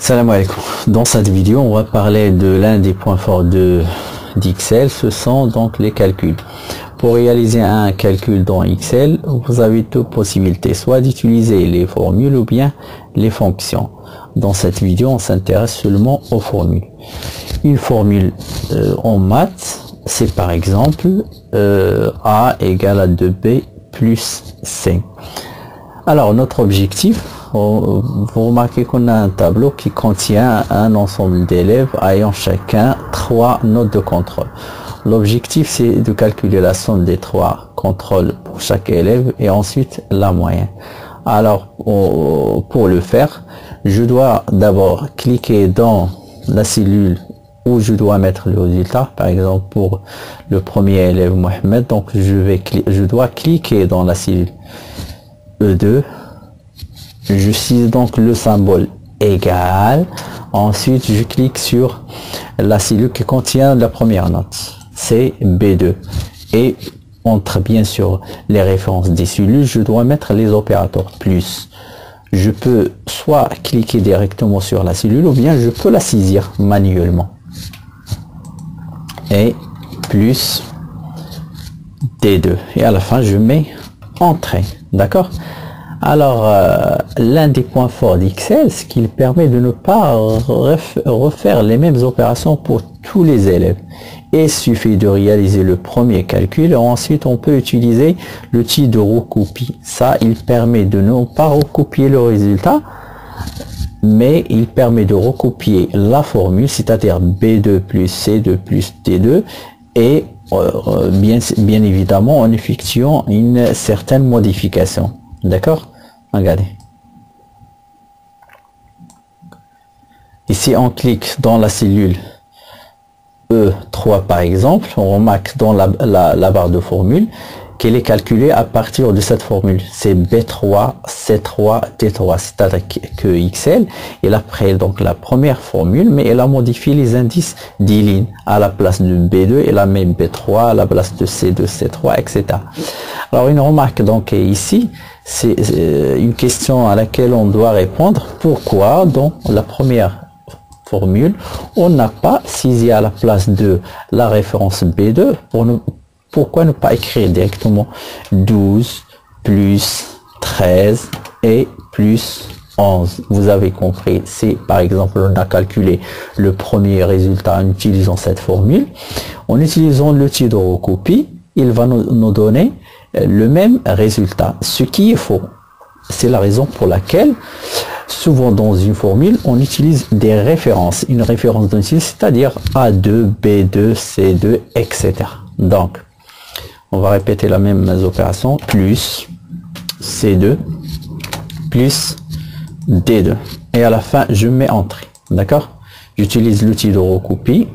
Salam alaikum. Dans cette vidéo, on va parler de l'un des points forts d'Excel, ce sont donc les calculs. Pour réaliser un calcul dans Excel, vous avez deux possibilités, soit d'utiliser les formules ou bien les fonctions. Dans cette vidéo, on s'intéresse seulement aux formules. Une formule en maths, c'est par exemple A égale à 2B plus C. Alors notre objectif, vous remarquez qu'on a un tableau qui contient un ensemble d'élèves ayant chacun 3 notes de contrôle. L'objectif, c'est de calculer la somme des 3 contrôles pour chaque élève et ensuite la moyenne. Alors pour le faire, je dois d'abord cliquer dans la cellule où je dois mettre le résultat. Par exemple, pour le premier élève Mohamed, donc je dois cliquer dans la cellule E2. Je cite donc le symbole égal. Ensuite, je clique sur la cellule qui contient la première note, c'est B2. Et entre bien sûr les références des cellules, je dois mettre les opérateurs plus. Je peux soit cliquer directement sur la cellule ou bien je peux la saisir manuellement. Et plus D2. Et à la fin, je mets entrée. D'accord? Alors, l'un des points forts d'Excel, c'est qu'il permet de ne pas refaire les mêmes opérations pour tous les élèves. Il suffit de réaliser le premier calcul et ensuite on peut utiliser l'outil de recopie. Ça, il permet de ne pas recopier le résultat, mais il permet de recopier la formule, c'est-à-dire B2 plus C2 plus D2, et bien évidemment en effectuant une certaine modification. D'accord? Regardez. Ici, on clique dans la cellule E3 par exemple. On remarque dans la barre de formule qu'elle est calculée à partir de cette formule. C'est B3, C3, D3. C'est-à-dire que Excel, il a pris donc la première formule, mais elle a modifié les indices des lignes. À la place de B2, elle a mis B3, à la place de C2, C3, etc. Alors, une remarque donc ici, c'est une question à laquelle on doit répondre. Pourquoi dans la première formule, on n'a pas saisi à la place de la référence B2 pourquoi ne pas écrire directement 12 plus 13 et plus 11? Vous avez compris, si par exemple on a calculé le premier résultat en utilisant cette formule, en utilisant l'outil de recopie, il va nous donner le même résultat, ce qui est faux. C'est la raison pour laquelle souvent dans une formule on utilise des références, une référence d'un style, c'est-à-dire A2, B2, C2, etc. Donc on va répéter la même opération, plus C2 plus D2 et à la fin je mets entrée. D'accord? J'utilise l'outil de recopie.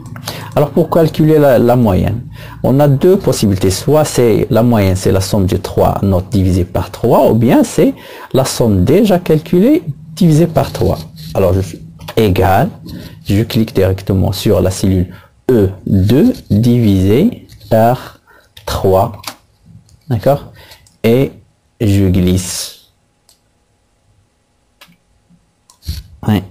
Alors pour calculer la moyenne, on a deux possibilités. Soit c'est la moyenne, c'est la somme des 3 notes divisées par 3, ou bien c'est la somme déjà calculée divisée par 3. Alors je fais égal, je clique directement sur la cellule E2 divisé par 3. D'accord? Et je glisse. Ouais.